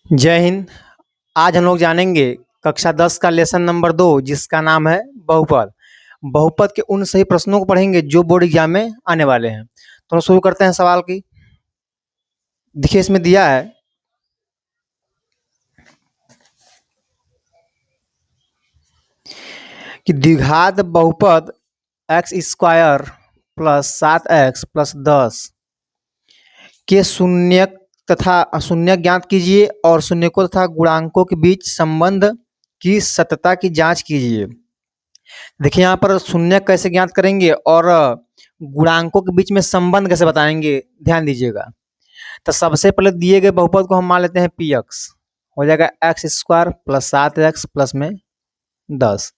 जय हिंद। आज हम लोग जानेंगे कक्षा 10 का लेसन नंबर 2 जिसका नाम है बहुपद। बहुपद के उन सही प्रश्नों को पढ़ेंगे जो बोर्ड एग्जाम में आने वाले हैं। तो शुरू करते हैं सवाल की। देखिए इसमें दिया है कि द्विघात बहुपद x square plus 7x plus 10 के शून्य तथा शून्य ज्ञात कीजिए और शून्यकों तथा गुणांकों के बीच संबंध की सत्यता की जांच कीजिए। देखिए यहाँ पर शून्य कैसे ज्ञात करेंगे और गुणांकों के बीच में संबंध कैसे बताएंगे, ध्यान दीजिएगा। तो सबसे पहले दिए गए बहुपद को हम मान लेते हैं पी एक्स, हो जाएगा x square plus 7x plus में 10।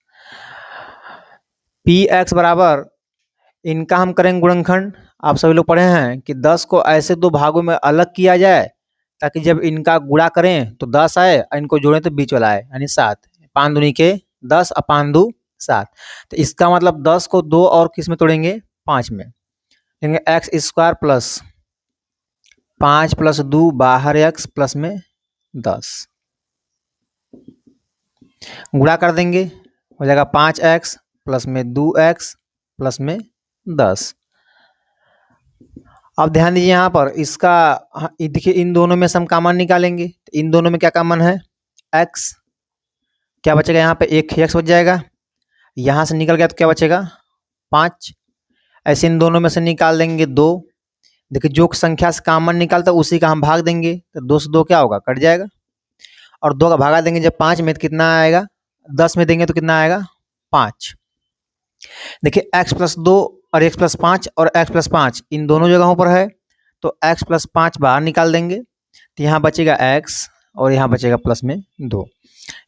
पी एक्स बराबर इनका हम करेंगे गुणनखंड। आप सभी लोग पढ़े हैं कि 10 को ऐसे दो भागों में अलग किया जाए ताकि जब इनका गुणा करें तो 10 आए और इनको जोड़ें तो बीच वाला आए, यानी 7। 5 दूनी के 10 और 5 दू 7। तो इसका मतलब 10 को 2 और किस में तोड़ेंगे, 5 में। लेंगे एक्स स्क्वायर प्लस 5 प्लस 2 बाहर एक्स प्लस में 10, गुणा कर देंगे हो जाएगा 5x प्लस में 2x प्लस में 10। अब ध्यान दीजिए यहाँ पर इसका देखिए इन दोनों में से हम कॉमन निकालेंगे। तो इन दोनों में क्या कॉमन है, x, क्या बचेगा यहाँ पे एक x बच जाएगा, यहाँ से निकल गया तो क्या बचेगा 5। ऐसे इन दोनों में से निकाल देंगे 2। देखिए जो संख्या से कॉमन निकालता है उसी का हम भाग देंगे, तो 2 से 2 क्या होगा, कट जाएगा। और 2 का भागा देंगे जब 5 में तो कितना आएगा, 10 में देंगे तो कितना आएगा 5। देखिए x प्लस 2 और x प्लस 5 और x प्लस 5 इन दोनों जगहों पर है, तो x प्लस 5 बाहर निकाल देंगे तो यहाँ बचेगा x और यहाँ बचेगा प्लस में 2।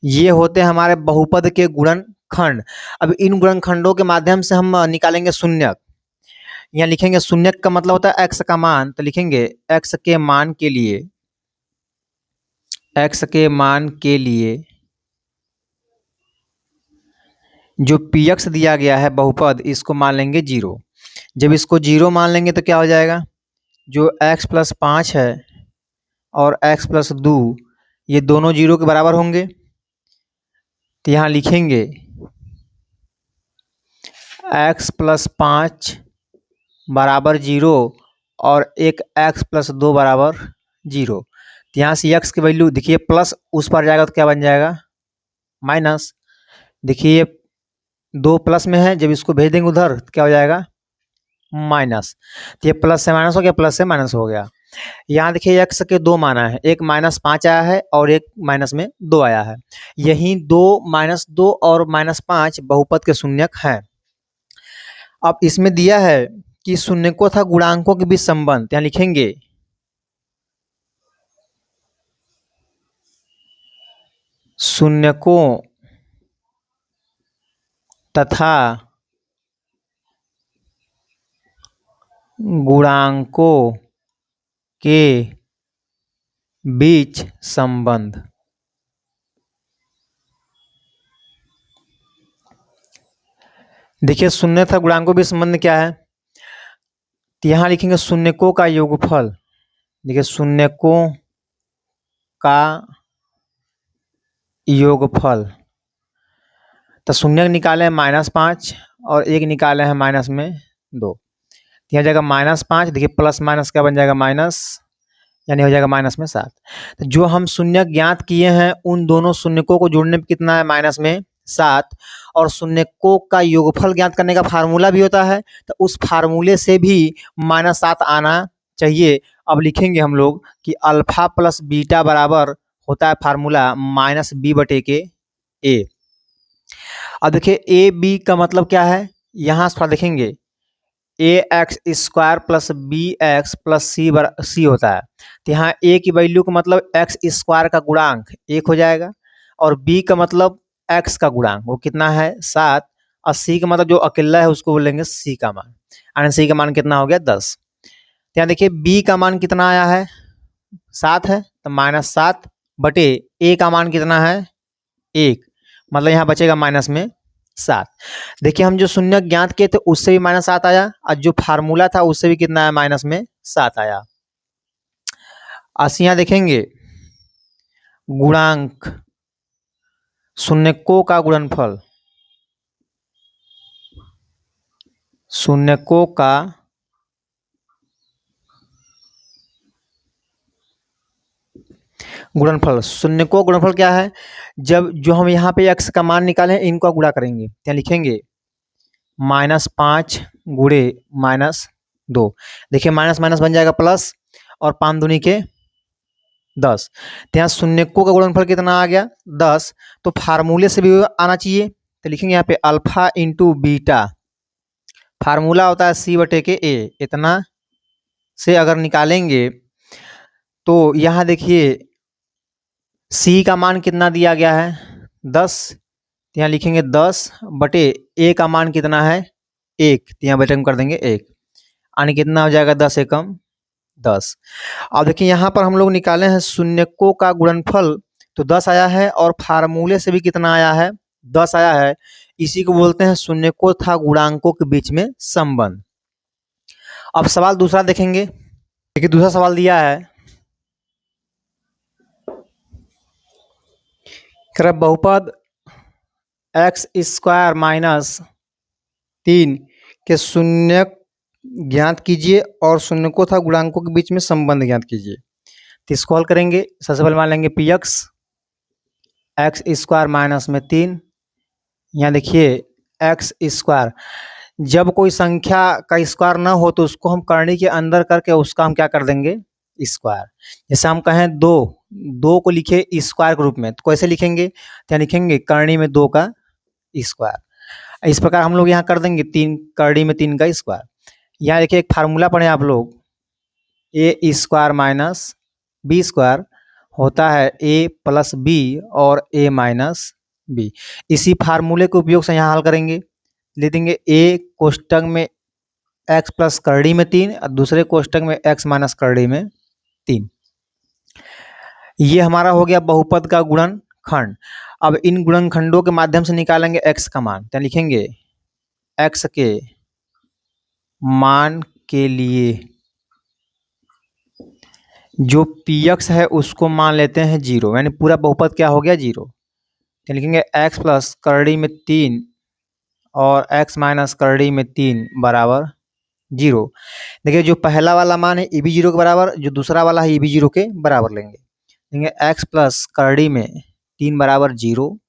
ये होते हैं हमारे बहुपद के गुणनखंड। अब इन गुणनखंडों के माध्यम से हम निकालेंगे शून्यक। यहाँ लिखेंगे शून्यक का मतलब होता है x का मान, तो लिखेंगे x के मान के लिए, x के मान के लिए जो पी एक्स दिया गया है बहुपद, इसको मान लेंगे 0। जब इसको 0 मान लेंगे तो क्या हो जाएगा, जो x प्लस 5 है और x प्लस 2 ये दोनों 0 के बराबर होंगे। तो यहाँ लिखेंगे x प्लस 5 बराबर 0 और एक x प्लस 2 बराबर 0। तो यहाँ से x की वैल्यू देखिए प्लस उस पर जाएगा तो क्या बन जाएगा माइनस। देखिए 2 प्लस में है, जब इसको भेज देंगे उधर तो क्या हो जाएगा माइनस। तो ये प्लस से माइनस हो गया, प्लस से माइनस हो गया। यहाँ देखिए x के 2 माना है, एक -5 आया है और एक माइनस में 2 आया है। यही 2 -2 और -5 बहुपद के शून्यक हैं। अब इसमें दिया है कि शून्यकों तथा गुणांकों के बीच संबंध, यहाँ लिखेंगे शून्यकों तथा गुणांकों के बीच संबंध। देखिए शून्य तथा गुणांकों के बीच संबंध क्या है, तो यहाँ लिखेंगे शून्यकों का योगफल। देखिए शून्यकों का योगफल, तो शून्य निकाले -5 और एक निकाले हैं माइनस में 2। यहाँ जाएगा -5, देखिए प्लस माइनस क्या बन जाएगा माइनस, यानी हो जाएगा माइनस में 7। तो जो हम शून्य ज्ञात किए हैं उन दोनों शून्यकों को जोड़ने पे कितना है माइनस में 7। और शून्यकों का योगफल ज्ञात करने का फार्मूला भी होता है, तो उस फार्मूले से भी -7 आना चाहिए। अब लिखेंगे हम लोग कि अल्फा प्लस बीटा बराबर होता है फार्मूला -b/a। अब देखिए ए बी का मतलब क्या है, यहाँ थोड़ा देखेंगे a x square plus b x plus c होता है। तो यहाँ ए की वैल्यू का मतलब एक्स स्क्वायर का गुणांक 1 हो जाएगा और बी का मतलब एक्स का गुणांक वो कितना है 7, और सी का मतलब जो अकेला है उसको बोलेंगे सी का मान, यानी सी का मान कितना हो गया 10। तो यहाँ देखिए बी का मान कितना आया है 7 है, तो -7 बटे ए का मान कितना है 1, मतलब यहाँ बचेगा माइनस में 7। देखिए हम जो शून्य ज्ञात किए थे उससे भी -7 आया और जो फार्मूला था उससे भी कितना आया माइनस में 7 आया। 80 यहाँ देखेंगे गुणांक, शून्यकों का गुणनफल, शून्यकों का गुणनफल। शून्यकों का गुणनफल क्या है? जब जो हम यहाँ पे x का मान निकालें इनको गुणा करेंगे, क्या लिखेंगे? -5 गुणे -2। देखिए माइनस माइनस बन जाएगा प्लस, और 5 दूनी के 10। तो यहाँ शून्यकों का गुणनफल कितना आ गया? 10। तो फार्मूले से भी आना चाहिए, तो लिखेंगे यहाँ पे अल्फा इंटू बीटा, फार्मूला होता है C/A, इतना से अगर निकालेंगे तो यहाँ देखिए C का मान कितना दिया गया है? 10। तो यहाँ लिखेंगे 10/A का मान कितना है? 1। तो यहाँ बटे हम कर देंगे 1, यानी कितना हो जाएगा? 10 एकम 10। अब देखिए यहाँ पर हम लोग निकाले हैं शून्यकों का गुणनफल, तो 10 आया है, और फार्मूले से भी कितना आया है? 10 आया है। इसी को बोलते हैं शून्यकों तथा गुणांकों के बीच में संबंध। अब सवाल दूसरा देखेंगे। देखिए दूसरा सवाल दिया है, बहुपद x² - 3 के शून्यक ज्ञात कीजिए और शून्यकों तथा गुणांकों के बीच में संबंध ज्ञात कीजिए। तो इसको हल करेंगे। सबसे पहले मान लेंगे px x² - 3। यहाँ देखिए x², जब कोई संख्या का स्क्वायर ना हो तो उसको हम करनी के अंदर करके उसका हम क्या कर देंगे? स्क्वायर। जैसे हम कहें 2 को लिखे स्क्वायर के रूप में, तो कैसे लिखेंगे? क्या लिखेंगे? करनी में 2 का स्क्वायर। इस प्रकार हम लोग यहाँ कर देंगे 3, करनी में 3 का स्क्वायर। यहाँ देखिए एक फार्मूला पढ़े आप लोग, a² - b² होता है a + b और a - b। इसी फार्मूले के उपयोग से यहाँ हल करेंगे। ले देंगे a कोष्टक में x + करड़ी में 3 और दूसरे कोष्टक में x - करड़ी में 3। ये हमारा हो गया बहुपद का गुणनखंड। अब इन गुणनखंडों के माध्यम से निकालेंगे x का मान। तो लिखेंगे x के मान के लिए जो px है उसको मान लेते हैं 0, यानी पूरा बहुपद क्या हो गया? 0। तो लिखेंगे x + करड़ी में 3 और x - करड़ी में 3 बराबर 0। देखिए जो पहला वाला मान है ये भी 0 के बराबर, जो दूसरा वाला है ये भी 0 के बराबर लेंगे। लेंगे x + करड़ी में 3 बराबर 0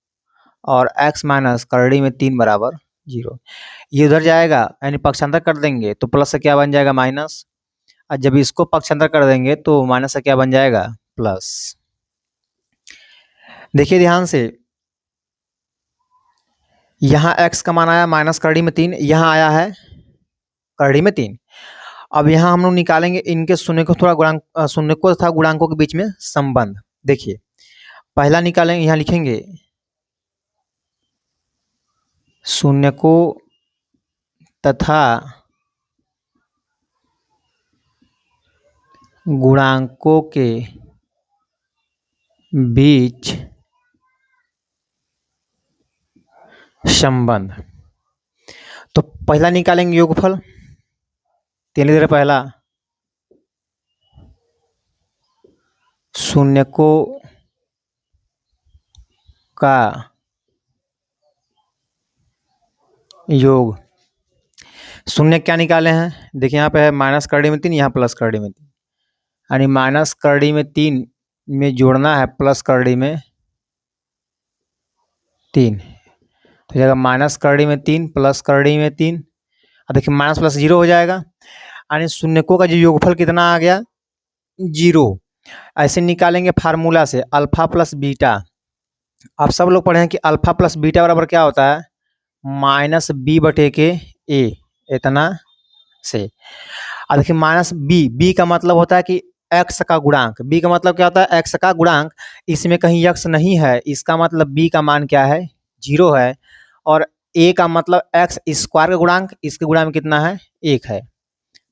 और x - करड़ी में 3 बराबर 0। ये उधर जाएगा, यानी पक्षांतर कर देंगे तो प्लस से क्या बन जाएगा? माइनस। और जब इसको पक्षांतर कर देंगे तो माइनस से क्या बन जाएगा? प्लस। देखिए ध्यान से, यहाँ x का मान आया माइनस करड़ी में 3, यहाँ आया है करड़ी में 3। अब यहाँ हम लोग निकालेंगे इनके शून्यकों थोड़ा गुणांक, शून्यकों तथा गुणांकों के बीच में संबंध। देखिए पहला निकालेंगे, यहाँ लिखेंगे शून्यकों तथा गुणांकों के बीच संबंध। तो पहला निकालेंगे योगफल। तीन इधर पहला शून्यकों का योग। शून्य क्या निकाले हैं? देखिए यहाँ पे है माइनस करड़ी में 3, यहाँ प्लस करड़ी में 3, यानी माइनस करड़ी में 3 में जोड़ना है प्लस करड़ी में 3, तो जाएगा माइनस करड़ी में 3 प्लस करड़ी में 3। अब देखिए माइनस प्लस 0 हो जाएगा, यानी शून्यकों का जो योगफल कितना आ गया? 0। ऐसे निकालेंगे फार्मूला से अल्फा प्लस बीटा। आप सब लोग पढ़े हैं कि अल्फा प्लस बीटा बराबर क्या होता है? -b/a, इतना से। अब देखिए माइनस बी का मतलब होता है कि x का गुणांक। b का मतलब क्या होता है? x का गुणांक। इसमें कहीं x नहीं है, इसका मतलब b का मान क्या है? 0 है। और a का मतलब x² का गुणांक, इसके गुणांक में कितना है? 1 है,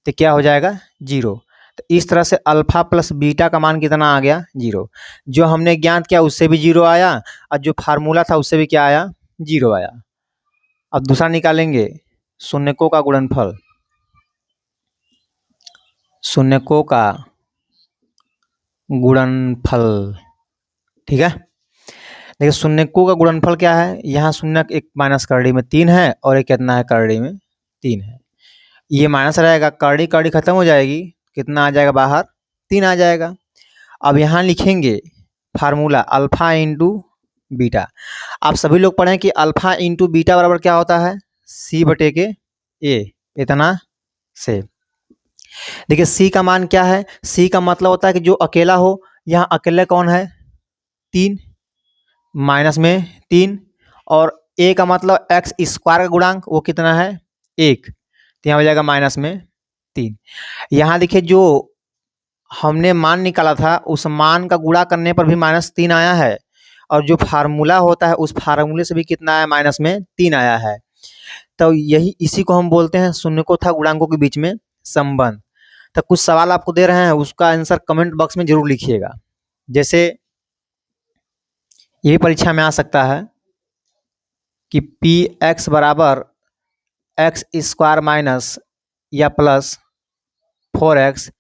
तो क्या हो जाएगा? 0। तो इस तरह से अल्फा प्लस बीटा का मान कितना आ गया? 0। जो हमने ज्ञात किया उससे भी 0 आया, और जो फार्मूला था उससे भी क्या आया? 0 आया। अब दूसरा निकालेंगे शून्यकों का गुणनफल। शून्यकों का गुणनफल ठीक है। देखिए शून्यकों का गुणनफल क्या है, यहाँ शून्य एक माइनस करड़ी में 3 है और एक कितना है करड़ी में 3 है, ये माइनस रहेगा, करड़ी करड़ी खत्म हो जाएगी, कितना आ जाएगा बाहर 3 आ जाएगा। अब यहाँ लिखेंगे फार्मूला अल्फा इंटू बीटा। आप सभी लोग पढ़ें कि अल्फा इंटू बीटा बराबर क्या होता है, सी बटे के ए, इतना से। देखिए सी का मान क्या है, सी का मतलब होता है कि जो अकेला हो, यहाँ अकेले कौन है 3, माइनस में 3, और ए का मतलब एक्स स्क्वायर का गुणांक वो कितना है 1, तो यहाँ हो जाएगा माइनस में 3। यहाँ देखिए जो हमने मान निकाला था उस मान का गुणा करने पर भी -3 आया है, और जो फार्मूला होता है उस फार्मूले से भी कितना आया माइनस में 3 आया है। तो यही इसी को हम बोलते हैं शून्यकों तथा गुणांकों के बीच में संबंध। तो कुछ सवाल आपको दे रहे हैं, उसका आंसर कमेंट बॉक्स में जरूर लिखिएगा। जैसे ये परीक्षा में आ सकता है कि पी एक्स बराबर एक्स स्क्वायर माइनस या प्लस 4x,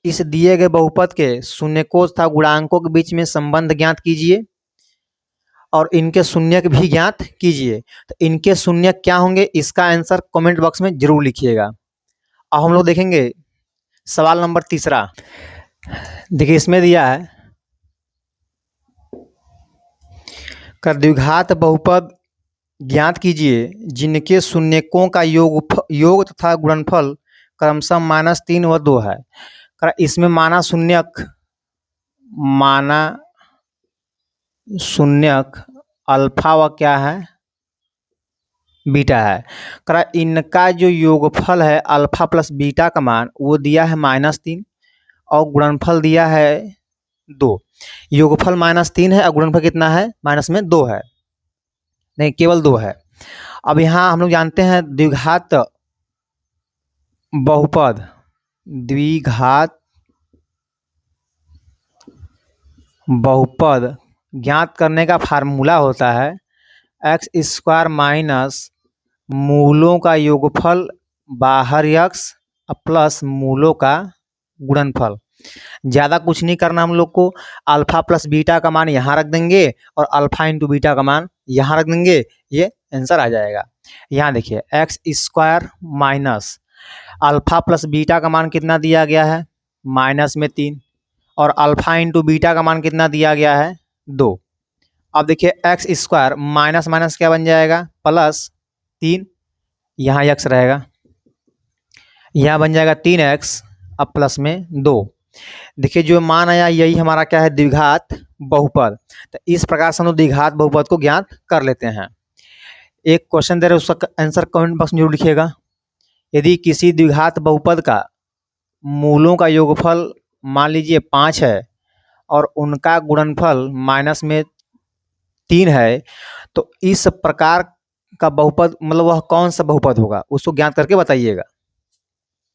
इस दिए गए बहुपद के शून्यकों तथा गुणांकों के बीच में संबंध ज्ञात कीजिए और इनके शून्यक भी ज्ञात कीजिए। तो इनके शून्यक क्या होंगे, इसका आंसर कमेंट बॉक्स में जरूर लिखिएगा। अब हम लोग देखेंगे सवाल नंबर 3। देखिए इसमें दिया है का द्विघात बहुपद ज्ञात कीजिए जिनके शून्यकों का योग तथा गुणनफल क्रमशः -3 व 2 है। इसमें माना शून्यक अल्फा व क्या है बीटा है। इनका जो योगफल है अल्फा प्लस बीटा का मान वो दिया है -3 और गुणनफल दिया है 2। योगफल -3 है और गुणनफल कितना है -2 है, नहीं केवल 2 है। अब यहाँ हम लोग जानते हैं द्विघात बहुपद ज्ञात करने का फार्मूला होता है एक्स स्क्वायर माइनस मूलों का योगफल बाहर x प्लस मूलों का गुणनफल। ज़्यादा कुछ नहीं करना हम लोग को, अल्फा प्लस बीटा का मान यहाँ रख देंगे और अल्फा इंटू बीटा का मान यहाँ रख देंगे, ये आंसर आ जाएगा। यहाँ देखिए x square minus alpha plus beta का मान कितना दिया गया है -3 और अल्फा इंटू बीटा का मान कितना दिया गया है 2। अब देखिए एक्स स्क्वायर माइनस माइनस क्या बन जाएगा +3, यहाँ x रहेगा, यहाँ बन जाएगा 3x अब प्लस में 2। देखिए जो मान आया यही हमारा क्या है द्विघात बहुपद। तो इस प्रकार से हम लोग द्विघात बहुपद को ज्ञात कर लेते हैं। एक क्वेश्चन दे रहे हैं उसका आंसर कमेंट बॉक्स में जरूर लिखिएगा। यदि किसी द्विघात बहुपद का मूलों का योगफल मान लीजिए 5 है और उनका गुणनफल -3 है, तो इस प्रकार का बहुपद मतलब वह कौन सा बहुपद होगा उसको ज्ञात करके बताइएगा।